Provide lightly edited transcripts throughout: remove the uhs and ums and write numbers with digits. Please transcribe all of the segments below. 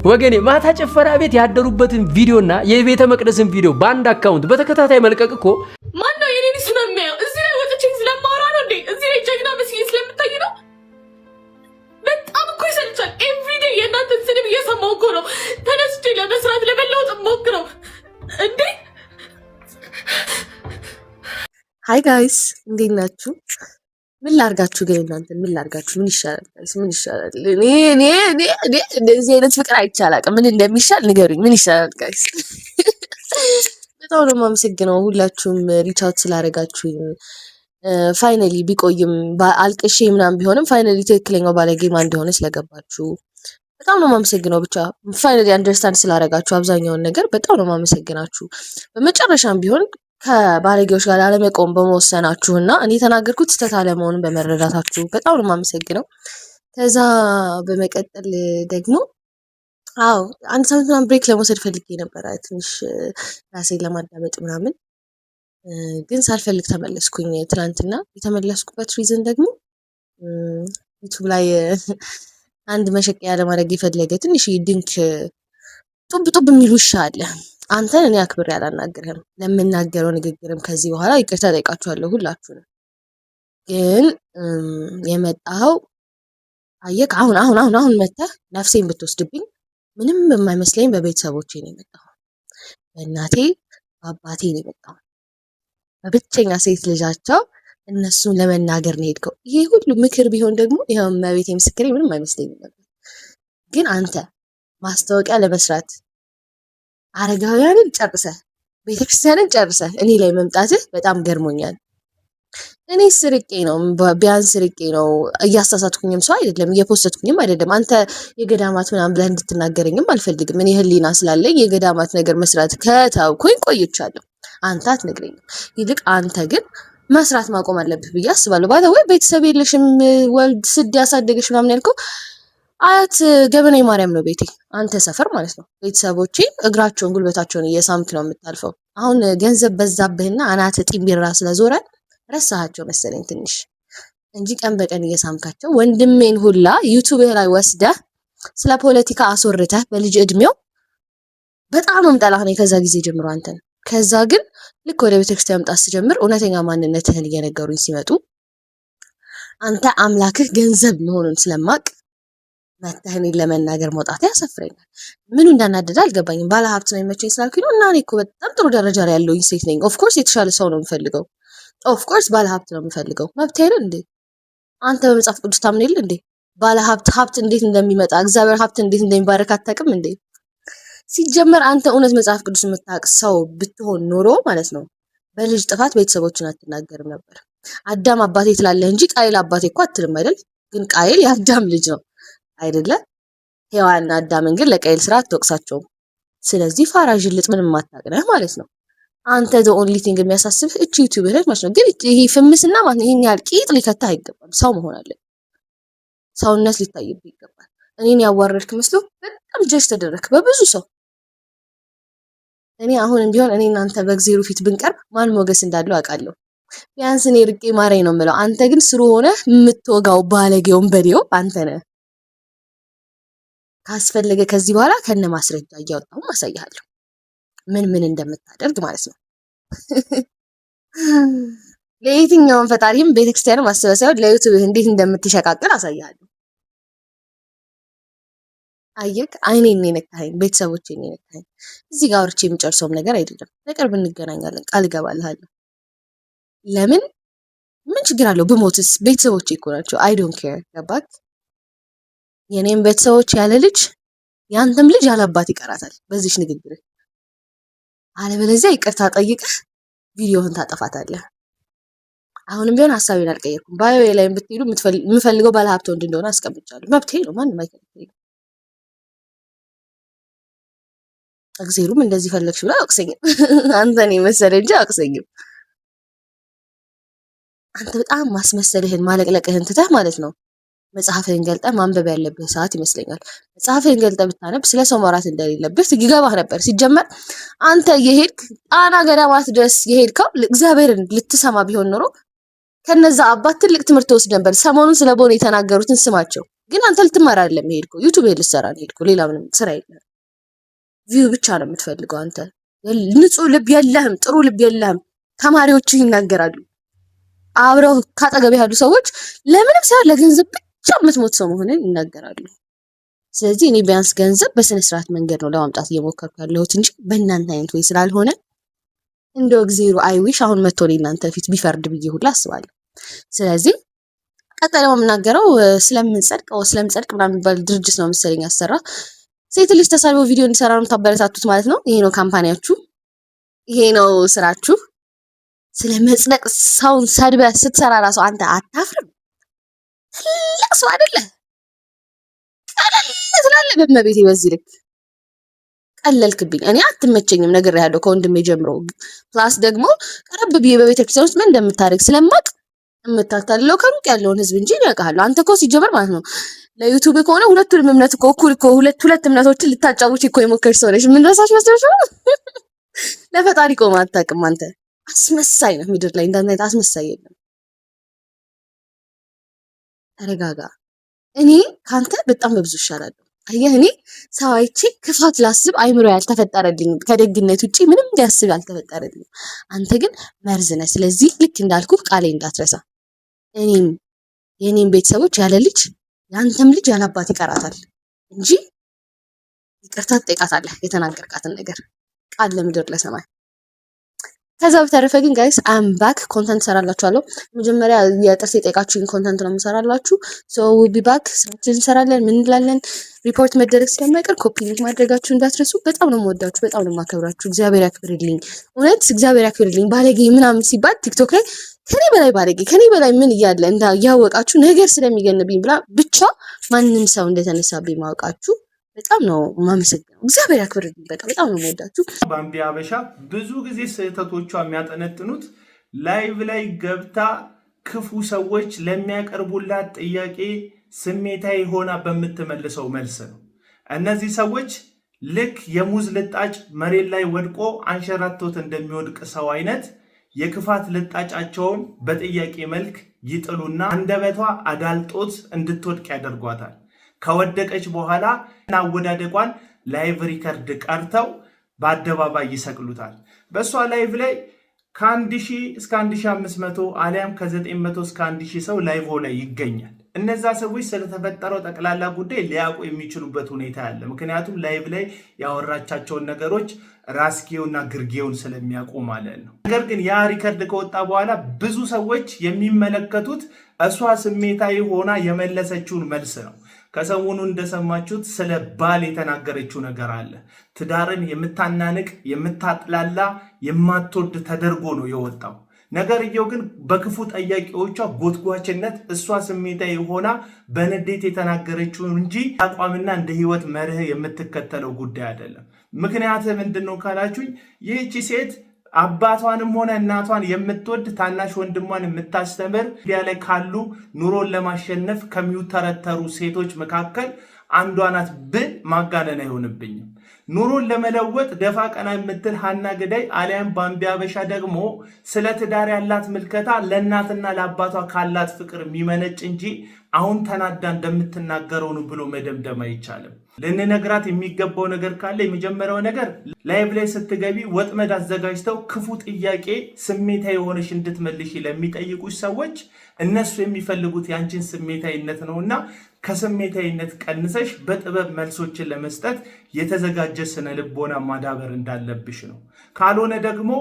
ወገኔ ማታ ጭፈራ ቤት ያደሩበትን ቪዲዮና የቤተ መቅደስን ቪዲዮ በአንድ አካውንት በተከታታይ መልቀቅ እኮ ማን ነው የኔን ስለ የሚያየው? እዚህ ላይ ወጥቼ ስለማወራ ነው እንዴ? እዚህ ላይ ጀግና መስዬ ስለምታይ ነው? በጣም እኮ ይሰልቻል። ኤቭሪዴ የእናንተን ስድብ እየሰማሁ እኮ ነው ተነስቼ ለመስራት ለመለወጥ ሞክረው እንዴ። ሃይ ጋይስ እንዴት ናችሁ? ምን ላርጋችሁ ግን እናንተ ምን ላርጋችሁ? ምን ይሻላል ጋይስ? ምን ይሻላል? እኔ እንደዚህ አይነት ፍቅር አይቻላቅም። ምን እንደሚሻል ንገሩኝ። ምን ይሻላል ጋይስ? በጣም ነው የማመሰግነው ሁላችሁም ሪች አውት ስላደረጋችሁኝ። ፋይናሊ ቢቆይም አልቅሼ ምናምን ቢሆንም ፋይናሊ ትክክለኛው ባለጌ ማን እንደሆነ ስለገባችሁ በጣም ነው የማመሰግነው። ብቻ ፋይናሊ አንደርስታንድ ስላደረጋችሁ አብዛኛውን ነገር በጣም ነው የማመሰግናችሁ። በመጨረሻም ቢሆን ከባለጌዎች ጋር ላለመቆም በመወሰናችሁና እኔ የተናገርኩት ስህተት አለመሆኑን በመረዳታችሁ በጣም ነው የማመሰግነው። ከዛ በመቀጠል ደግሞ አንድ ሳምንት ምናምን ብሬክ ለመውሰድ ፈልጌ ነበረ ትንሽ ራሴን ለማዳመጥ ምናምን፣ ግን ሳልፈልግ ተመለስኩኝ። ትናንትና የተመለስኩበት ሪዝን ደግሞ ዩቱብ ላይ አንድ መሸቀያ ለማድረግ የፈለገ ትንሽ ድንክ ጡብ የሚል ውሻ አለ። አንተን እኔ አክብሬ አላናግርህም። ለምናገረው ንግግርም ከዚህ በኋላ ይቅርታ ጠይቃችኋለሁ ሁላችሁንም። ግን የመጣው አየክ አሁን መተህ ነፍሴን ብትወስድብኝ ምንም የማይመስለኝ በቤተሰቦቼ ነው የመጣው። በእናቴ በአባቴ ነው የመጣው። በብቸኛ ሴት ልጃቸው እነሱን ለመናገር ነው ሄድከው። ይሄ ሁሉ ምክር ቢሆን ደግሞ ይሄው መቤቴ ምስክሬ ምንም አይመስለኝም ነበር። ግን አንተ ማስታወቂያ ለመስራት አረጋውያንን ጨርሰህ ቤተክርስቲያንን ጨርሰህ እኔ ላይ መምጣትህ በጣም ገርሞኛል። እኔ ስርቄ ነው ቢያንስ ስርቄ ነው፣ እያሳሳትኩኝም ሰው አይደለም፣ እየፖስተትኩኝም አይደለም። አንተ የገዳማት ምናምን ብለህ እንድትናገረኝም አልፈልግም። እኔ ህሊና ስላለኝ የገዳማት ነገር መስራት ከተውኩኝ ቆይቻለሁ። አንተ አትነግረኝም። ይልቅ አንተ ግን መስራት ማቆም አለብህ ብዬ አስባለሁ። ባለ ወይ ቤተሰብ የለሽም ወልድ ስድ ያሳደገሽ ምናምን ያልከው አያት ገበና ማርያም ነው ቤቴ፣ አንተ ሰፈር ማለት ነው። ቤተሰቦቼ እግራቸውን ጉልበታቸውን እየሳምክ ነው የምታልፈው። አሁን ገንዘብ በዛብህና አናት ጢምቢራ ስለዞረ ረሳሃቸው መሰለኝ ትንሽ እንጂ ቀን በቀን እየሳምካቸው ወንድሜን ሁላ ዩቲዩብ ላይ ወስደህ ስለ ፖለቲካ አስወርተህ በልጅ እድሜው በጣም እምጠላህ ነው ከዛ ጊዜ ጀምሮ አንተን። ከዛ ግን ልክ ወደ ቤተክርስቲያን መምጣት ስጀምር እውነተኛ ማንነትህን እየነገሩኝ ሲመጡ አንተ አምላክህ ገንዘብ መሆኑን ስለማቅ መተህ እኔን ለመናገር መውጣት ያሰፍረኛል። ምኑ እንዳናደደ አልገባኝም። ባለ ሀብት ነው የሚመቸኝ ስላልኩኝ ነው። እና እኔ እኮ በጣም ጥሩ ደረጃ ላይ ያለሁኝ ሴት ነኝ። ኦፍኮርስ የተሻለ ሰው ነው የምፈልገው። ኦፍኮርስ ባለ ሀብት ነው የምፈልገው። መብት አይደል እንዴ? አንተ በመጽሐፍ ቅዱስ ታምን የለ እንዴ? ባለ ሀብት እንዴት እንደሚመጣ እግዚአብሔር ሀብት እንዴት እንደሚባረክ አታውቅም እንዴ? ሲጀመር አንተ እውነት መጽሐፍ ቅዱስ የምታውቅ ሰው ብትሆን ኖሮ ማለት ነው በልጅ ጥፋት ቤተሰቦችን አትናገርም ነበር። አዳም አባቴ ትላለህ እንጂ ቃይል አባቴ እኮ አትልም አይደል? ግን ቃይል የአዳም ልጅ ነው አይደለ? ሔዋንና አዳምን ግን ለቃይል ስራ አትወቅሳቸውም። ስለዚህ ፋራ ጅልጥ ምንም ማታውቅነህ ማለት ነው። አንተ ዘ ኦንሊ ቲንግ የሚያሳስብህ እቺ ዩቲዩብ ላይ ማለት ነው። ግን ይሄ ፍምስና ማለት ነው ይሄን ያህል ቂጥ ሊከታ አይገባም። ሰው መሆን አለ፣ ሰውነት ሊታይብህ ይገባል። እኔን ያዋረድክ መስሎ በጣም ጀጅ ተደረክ በብዙ ሰው። እኔ አሁንም ቢሆን እኔ እናንተ በእግዚአብሔር ፊት ብንቀርብ ማን ሞገስ እንዳለው አውቃለሁ። ቢያንስ እኔ ርቄ ማረኝ ነው የምለው። አንተ ግን ስሩ ሆነ የምትወጋው ባለጌውን በዴው አንተ ነህ። ካስፈለገ ከዚህ በኋላ ከነ ማስረጃ እያወጣሁ አሳያለሁ ምን እንደምታደርግ ማለት ነው። ለየትኛውም ፈጣሪም ቤተክርስቲያንም ማሰበሰብ ለዩቲዩብ እንዴት እንደምትሸቃቅል አሳያለሁ። አየክ አይኔን ነካኸኝ፣ ቤተሰቦቼን ነካኸኝ። እዚህ ጋር አውርቼ የሚጨርሰውም ነገር አይደለም። በቅርብ እንገናኛለን ቃል እገባልሃለሁ። ለምን ምን ችግር አለው ብሞትስ? ቤተሰቦቼ እኮ ናቸው። አይ ዶንት ኬር ገባክ? የኔም ቤተሰቦች ያለ ልጅ ያንተም ልጅ ያለ አባት ይቀራታል በዚህ ንግግር። አለበለዚያ ይቅርታ ጠይቀህ ቪዲዮህን ታጠፋታለህ። አሁንም ቢሆን ሐሳቤን አልቀየርኩም። ባዮ ላይ ብትሄዱ የምፈልገው ባለ ሀብት ወንድ እንደሆነ አስቀምጫለሁ። መብቴ ነው፣ ማንም አይከለክለኝም። እግዚአብሔርም እንደዚህ ፈለግሽ ብላ አውቅሰኝም። አንተን የመሰለ እንጂ አውቅሰኝም። አንተ በጣም ማስመሰልህን ማለቅለቅህን ትተህ ማለት ነው መጽሐፍህን ገልጠህ ማንበብ ያለብህ ሰዓት ይመስለኛል። መጽሐፍህን ገልጠህ ብታነብ ስለ ሰው ማውራት እንደሌለብህ ይገባህ ነበር። ሲጀመር አንተ የሄድክ ጣና ገዳማት ድረስ የሄድከው እግዚአብሔርን ልትሰማ ቢሆን ኖሮ ከነዛ አባት ትልቅ ትምህርት ወስድ ነበር። ሰሞኑን ስለ ቦን የተናገሩትን ስማቸው። ግን አንተ ልትማር አይደለም የሄድከው፣ ዩቲዩብ ልትሰራ ነው የሄድከው። ሌላ ምንም ስራ የለም። ቪው ብቻ ነው የምትፈልገው አንተ። ንጹህ ልብ የለህም፣ ጥሩ ልብ የለህም። ተማሪዎች ይናገራሉ፣ አብረው ካጠገብ ያሉ ሰዎች ለምንም ሳይሆን ለገንዘብ ብቻ የምትሞት ሰው መሆንን ይናገራሉ። ስለዚህ እኔ ቢያንስ ገንዘብ በስነ ስርዓት መንገድ ነው ለማምጣት እየሞከርኩ ያለሁት እንጂ በእናንተ አይነት ወይ ስላልሆነ እንደው እግዚአብሔር አይዊሽ አሁን መጥቶ እናንተ ፊት ቢፈርድ ብዬ ሁላ አስባለሁ። ስለዚህ ቀጣይ ደግሞ የምናገረው ስለምንጸድቅ ምናምን የሚባል ድርጅት ነው መሰለኝ ያሰራ ሴት ልጅ ተሳልቦ ቪዲዮ እንዲሰራ ነው ታበረታቱት ማለት ነው። ይሄ ነው ካምፓኒያችሁ፣ ይሄ ነው ስራችሁ። ስለመጽደቅ ሰውን ሰድበህ ስትሰራ ራሱ አንተ አታፍርም? ትልቅ ሰው አይደለ? ቀለል ትላለህ በመቤቴ። በዚህ ልክ ቀለልክብኝ። እኔ አትመቸኝም ነገር ያለው ከወንድሜ ጀምሮ። ፕላስ ደግሞ ቀረብ ብዬ በቤተክርስቲያን ውስጥ ምን እንደምታደርግ ስለማቅ የምታታልለው ከሩቅ ያለውን ህዝብ እንጂ ያውቃለሁ። አንተ እኮ ሲጀመር ማለት ነው ለዩቲዩብ ከሆነ ሁለቱንም እምነት እኮ እኩል እኮ ሁለት እምነቶችን ልታጫውች እኮ የሞከርሽ ሰው ነሽ። ምን ረሳሽ መስሎሽ ነው? ለፈጣሪ ቆማ አታውቅም አንተ። አስመሳይ ነው። ምድር ላይ እንዳንተ አይነት አስመሳይ የለም። ተረጋጋ። እኔ ካንተ በጣም በብዙ እሻላለሁ። አየህ፣ እኔ ሰው አይቼ ክፋት ላስብ አይምሮ ያልተፈጠረልኝ ከደግነት ውጪ ምንም ሊያስብ ያልተፈጠረልኝ። አንተ ግን መርዝ ነህ። ስለዚህ ልክ እንዳልኩ ቃሌ እንዳትረሳ። የኔም ቤተሰቦች ያለ ልጅ ያንተም ልጅ ያለ አባት ይቀራታል እንጂ ይቅርታ ትጠይቃታለህ የተናገርካትን ነገር ቃል ለምድር ለሰማይ። ከዛ በተረፈ ግን ጋይስ አም ባክ ኮንተንት ሰራላችኋለሁ። መጀመሪያ የጥርስ የጠይቃችሁኝ ኮንተንት ነው የምሰራላችሁ። ሶ ዊል ቢ ባክ ስራችን እንሰራለን። ምን እንላለን? ሪፖርት መደረግ ስለማይቀር ኮፒ ሊንክ ማድረጋችሁ እንዳትረሱ። በጣም ነው የምወዳችሁ፣ በጣም ነው የማከብራችሁ። እግዚአብሔር ያክብርልኝ፣ እውነት እግዚአብሔር ያክብርልኝ። ባለጌ ምናምን ሲባል ቲክቶክ ላይ ከኔ በላይ ባለጌ ከኔ በላይ ምን እያለ ያወቃችሁ ነገር ስለሚገንብኝ ብቻ ማንም ሰው እንደተነሳብኝ ማወቃችሁ በጣም ነው ማመሰግነው። እግዚአብሔር ያክብርልኝ። በጣም ነው የምወዳችሁ። ባምቢ አበሻ ብዙ ጊዜ ስህተቶቿ የሚያጠነጥኑት ላይቭ ላይ ገብታ ክፉ ሰዎች ለሚያቀርቡላት ጥያቄ ስሜታዊ ሆና በምትመልሰው መልስ ነው። እነዚህ ሰዎች ልክ የሙዝ ልጣጭ መሬት ላይ ወድቆ አንሸራቶት እንደሚወድቅ ሰው አይነት የክፋት ልጣጫቸውን በጥያቄ መልክ ይጥሉና አንደበቷ አዳልጦት እንድትወድቅ ያደርጓታል። ከወደቀች በኋላ አወዳደቋን ላይቭ ሪከርድ ቀርተው በአደባባይ ይሰቅሉታል። በእሷ ላይቭ ላይ ከ1000 እስከ 1500 አሊያም ከ900 እስከ 1000 ሰው ላይቭ ላይ ይገኛል። እነዛ ሰዎች ስለተፈጠረው ጠቅላላ ጉዳይ ሊያውቁ የሚችሉበት ሁኔታ ያለ፣ ምክንያቱም ላይቭ ላይ ያወራቻቸውን ነገሮች ራስጌውና ግርጌውን ስለሚያውቁ ማለት ነው። ነገር ግን ያ ሪከርድ ከወጣ በኋላ ብዙ ሰዎች የሚመለከቱት እሷ ስሜታዊ ሆና የመለሰችውን መልስ ነው። ከሰሞኑ እንደሰማችሁት ስለ ባል የተናገረችው ነገር አለ። ትዳርን የምታናንቅ የምታጥላላ የማትወድ ተደርጎ ነው የወጣው። ነገርየው ግን በክፉ ጠያቂዎቿ ጎትጓችነት እሷ ስሜታዊ ሆና በንዴት የተናገረችው እንጂ አቋምና እንደ ህይወት መርህ የምትከተለው ጉዳይ አይደለም። ምክንያት ምንድነው ካላችሁኝ፣ ይህቺ ሴት አባቷንም ሆነ እናቷን የምትወድ ታናሽ ወንድሟን የምታስተምር ሚዲያ ላይ ካሉ ኑሮን ለማሸነፍ ከሚውተረተሩ ሴቶች መካከል አንዷ ናት ብል ማጋነን አይሆንብኝም። ኑሮን ለመለወጥ ደፋ ቀና የምትል ሀና ግዳይ አሊያም ባምቢ አበሻ ደግሞ ስለ ትዳር ያላት ምልከታ ለእናትና ለአባቷ ካላት ፍቅር የሚመነጭ እንጂ አሁን ተናዳ እንደምትናገረው ነው ብሎ መደምደም አይቻልም። ልንነግራት የሚገባው ነገር ካለ የመጀመሪያው ነገር ላይቭ ላይ ስትገቢ ወጥመድ አዘጋጅተው ክፉ ጥያቄ ስሜታዊ የሆነሽ እንድትመልሽ ለሚጠይቁሽ ሰዎች እነሱ የሚፈልጉት ያንቺን ስሜታዊነት ነውና ከስሜታዊነት ቀንሰሽ በጥበብ መልሶችን ለመስጠት የተዘጋጀ ስነ ልቦና ማዳበር እንዳለብሽ ነው። ካልሆነ ደግሞ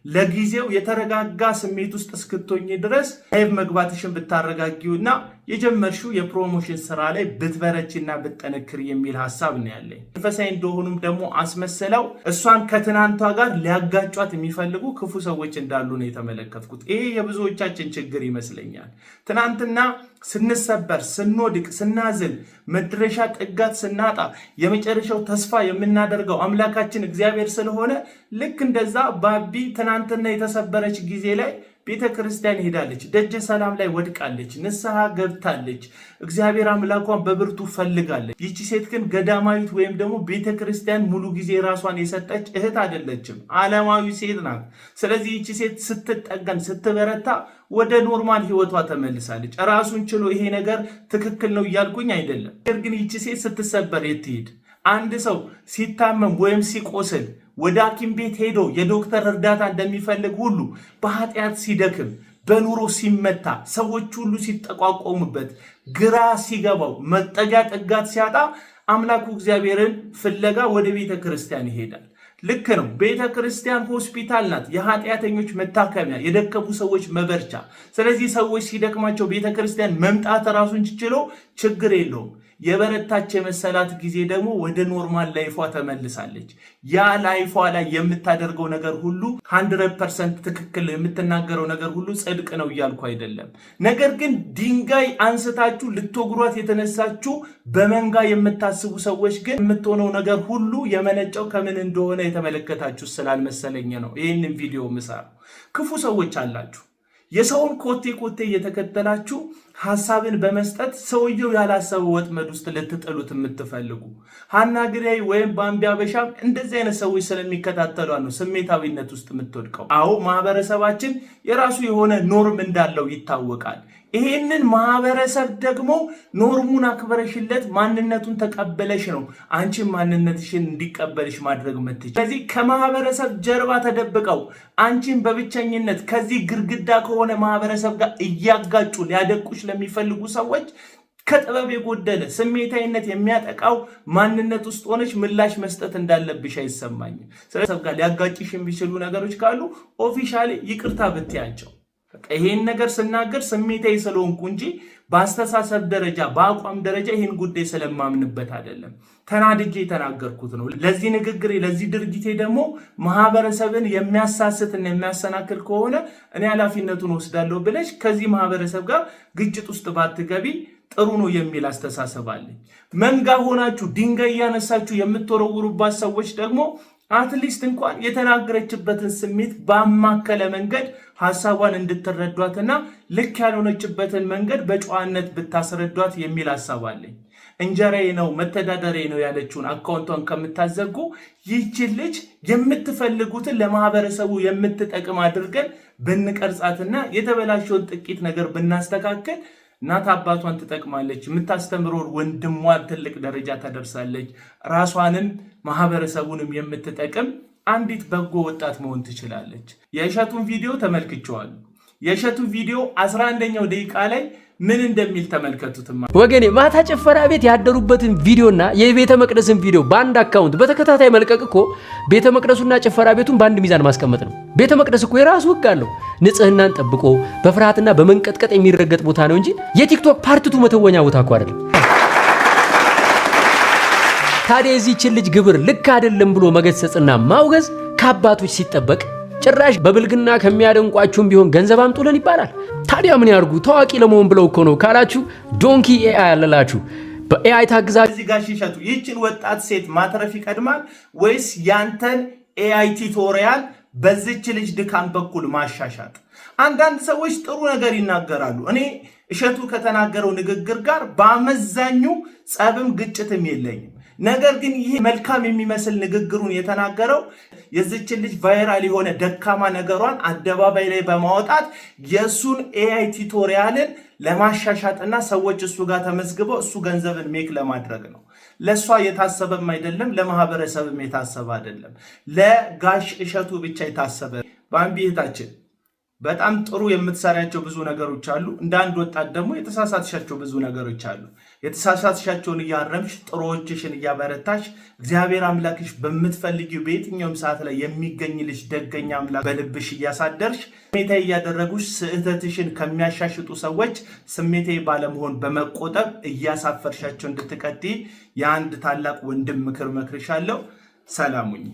ለጊዜው የተረጋጋ ስሜት ውስጥ እስክትሆኚ ድረስ ላይቭ መግባትሽን ብታረጋጊውና የጀመርሽው የፕሮሞሽን ስራ ላይ ብትበረቺና ብትጠነክር የሚል ሐሳብ ነው ያለኝ። መንፈሳዊ እንደሆኑም ደግሞ አስመስለው እሷን ከትናንቷ ጋር ሊያጋጯት የሚፈልጉ ክፉ ሰዎች እንዳሉ ነው የተመለከትኩት። ይሄ የብዙዎቻችን ችግር ይመስለኛል። ትናንትና ስንሰበር፣ ስንወድቅ፣ ስናዝን፣ መድረሻ ጥጋት ስናጣ የመጨረሻው ተስፋ የምናደርገው አምላካችን እግዚአብሔር ስለሆነ ልክ እንደዛ ባቢ ትናንትና የተሰበረች ጊዜ ላይ ቤተክርስቲያን ሄዳለች፣ ደጀ ሰላም ላይ ወድቃለች፣ ንስሐ ገብታለች፣ እግዚአብሔር አምላኳን በብርቱ ፈልጋለች። ይቺ ሴት ግን ገዳማዊት ወይም ደግሞ ቤተክርስቲያን ሙሉ ጊዜ ራሷን የሰጠች እህት አይደለችም፣ ዓለማዊ ሴት ናት። ስለዚህ ይቺ ሴት ስትጠገን ስትበረታ ወደ ኖርማል ህይወቷ ተመልሳለች። ራሱን ችሎ ይሄ ነገር ትክክል ነው እያልኩኝ አይደለም። ነገር ግን ይቺ ሴት ስትሰበር የት ትሄድ? አንድ ሰው ሲታመም ወይም ሲቆስል ወደ ሐኪም ቤት ሄዶ የዶክተር እርዳታ እንደሚፈልግ ሁሉ በኃጢአት ሲደክም፣ በኑሮ ሲመታ፣ ሰዎች ሁሉ ሲጠቋቆሙበት፣ ግራ ሲገባው፣ መጠጊያ ጥጋት ሲያጣ አምላኩ እግዚአብሔርን ፍለጋ ወደ ቤተ ክርስቲያን ይሄዳል። ልክ ነው። ቤተ ክርስቲያን ሆስፒታል ናት፣ የኃጢአተኞች መታከሚያ፣ የደከሙ ሰዎች መበርቻ። ስለዚህ ሰዎች ሲደክማቸው ቤተ ክርስቲያን መምጣት ራሱን ችሎ ችግር የለውም። የበረታች የመሰላት ጊዜ ደግሞ ወደ ኖርማል ላይፏ ተመልሳለች። ያ ላይፏ ላይ የምታደርገው ነገር ሁሉ 100% ትክክል፣ የምትናገረው ነገር ሁሉ ጽድቅ ነው እያልኩ አይደለም። ነገር ግን ድንጋይ አንስታችሁ ልትወግሯት የተነሳችሁ በመንጋ የምታስቡ ሰዎች ግን የምትሆነው ነገር ሁሉ የመነጨው ከምን እንደሆነ የተመለከታችሁ ስላልመሰለኝ ነው ይህንን ቪዲዮ ምሰራው። ክፉ ሰዎች አላችሁ። የሰውን ኮቴ እየተከተላችሁ ሐሳብን በመስጠት ሰውየው ያላሰበው ወጥመድ ውስጥ ልትጥሉት የምትፈልጉ ሀና ግዳይ ወይም ባምቢ አበሻም እንደዚህ አይነት ሰዎች ስለሚከታተሉ ነው ስሜታዊነት ውስጥ የምትወድቀው። አዎ ማህበረሰባችን የራሱ የሆነ ኖርም እንዳለው ይታወቃል። ይሄንን ማህበረሰብ ደግሞ ኖርሙን አክብረሽለት ማንነቱን ተቀበለሽ ነው አንቺን ማንነትሽን እንዲቀበልሽ ማድረግ የምትችል። ስለዚህ ከማህበረሰብ ጀርባ ተደብቀው አንቺን በብቸኝነት ከዚህ ግርግዳ ከሆነ ማህበረሰብ ጋር እያጋጩ ሊያደቁሽ ለሚፈልጉ ሰዎች ከጥበብ የጎደለ ስሜታዊነት የሚያጠቃው ማንነት ውስጥ ሆነሽ ምላሽ መስጠት እንዳለብሽ አይሰማኝም። ስለዚህ ጋር ሊያጋጭሽ የሚችሉ ነገሮች ካሉ ኦፊሻሊ ይቅርታ ብትያቸው። ይሄን ነገር ስናገር ስሜታዊ ስለሆንኩ እንጂ በአስተሳሰብ ደረጃ በአቋም ደረጃ ይሄን ጉዳይ ስለማምንበት አይደለም። ተናድጄ የተናገርኩት ነው። ለዚህ ንግግሬ ለዚህ ድርጊቴ ደግሞ ማህበረሰብን የሚያሳስትና የሚያሰናክል ከሆነ እኔ ኃላፊነቱን ወስዳለሁ ብለሽ ከዚህ ማህበረሰብ ጋር ግጭት ውስጥ ባትገቢ ጥሩ ነው የሚል አስተሳሰብ አለኝ። መንጋ ሆናችሁ ድንጋይ ያነሳችሁ የምትወረውሩባት ሰዎች ደግሞ አትሊስት እንኳን የተናገረችበትን ስሜት ባማከለ መንገድ ሐሳቧን እንድትረዷትና ልክ ያልሆነችበትን መንገድ በጨዋነት ብታስረዷት የሚል ሐሳብ አለኝ። እንጀራዬ ነው መተዳደሪያዬ ነው ያለችውን አካውንቷን ከምታዘጉ ይህችን ልጅ የምትፈልጉትን ለማህበረሰቡ የምትጠቅም አድርገን ብንቀርጻትና የተበላሸውን ጥቂት ነገር ብናስተካከል እናት አባቷን ትጠቅማለች፣ የምታስተምረው ወንድሟን ትልቅ ደረጃ ታደርሳለች፣ ራሷንም ማህበረሰቡንም የምትጠቅም አንዲት በጎ ወጣት መሆን ትችላለች። የእሸቱን ቪዲዮ ተመልክቼዋለሁ። የእሸቱ ቪዲዮ 11ኛው ደቂቃ ላይ ምን እንደሚል ተመልከቱትማ። ወገኔ ማታ ጭፈራ ቤት ያደሩበትን ቪዲዮና የቤተ መቅደስን ቪዲዮ በአንድ አካውንት በተከታታይ መልቀቅ እኮ ቤተ መቅደሱና ጭፈራ ቤቱን በአንድ ሚዛን ማስቀመጥ ነው። ቤተ መቅደስ እኮ የራሱ ሕግ አለው። ንጽህናን ጠብቆ በፍርሃትና በመንቀጥቀጥ የሚረገጥ ቦታ ነው እንጂ የቲክቶክ ፓርቲቱ መተወኛ ቦታ እኮ አይደለም። ታዲያ የዚህችን ልጅ ግብር ልክ አይደለም ብሎ መገሰጽና ማውገዝ ከአባቶች ሲጠበቅ ጭራሽ በብልግና ከሚያደንቋችሁም ቢሆን ገንዘብ አምጡልን ይባላል። ታዲያ ምን ያርጉ? ታዋቂ ለመሆን ብለው እኮ ነው ካላችሁ ዶንኪ ኤአይ አለላችሁ። በኤአይ ታግዛ እዚህ ጋር እሸቱ ይህችን ወጣት ሴት ማትረፍ ይቀድማል ወይስ ያንተን ኤአይ ቱቶሪያል በዚች ልጅ ድካም በኩል ማሻሻጥ? አንዳንድ ሰዎች ጥሩ ነገር ይናገራሉ። እኔ እሸቱ ከተናገረው ንግግር ጋር በአመዛኙ ጸብም ግጭትም የለኝም። ነገር ግን ይህ መልካም የሚመስል ንግግሩን የተናገረው የዚችን ልጅ ቫይራል የሆነ ደካማ ነገሯን አደባባይ ላይ በማውጣት የሱን ኤአይ ቱቶሪያልን ለማሻሻጥና ሰዎች እሱ ጋር ተመዝግበው እሱ ገንዘብን ሜክ ለማድረግ ነው። ለሷ የታሰበም አይደለም፣ ለማህበረሰብም የታሰበ አይደለም። ለጋሽ እሸቱ ብቻ የታሰበ ባምቢ እህታችን በጣም ጥሩ የምትሰራቸው ብዙ ነገሮች አሉ። እንደ አንድ ወጣት ደግሞ የተሳሳትሻቸው ብዙ ነገሮች አሉ። የተሳሳትሻቸውን እያረምሽ ጥሩዎችሽን እያበረታሽ እግዚአብሔር አምላክሽ በምትፈልጊው በየትኛውም ሰዓት ላይ የሚገኝልሽ ደገኛ አምላክ በልብሽ እያሳደርሽ ስሜታዊ እያደረጉሽ ስህተትሽን ከሚያሻሽጡ ሰዎች ስሜታዊ ባለመሆን በመቆጠብ እያሳፈርሻቸው እንድትቀጥይ የአንድ ታላቅ ወንድም ምክር መክርሻለሁ። ሰላሙኝ።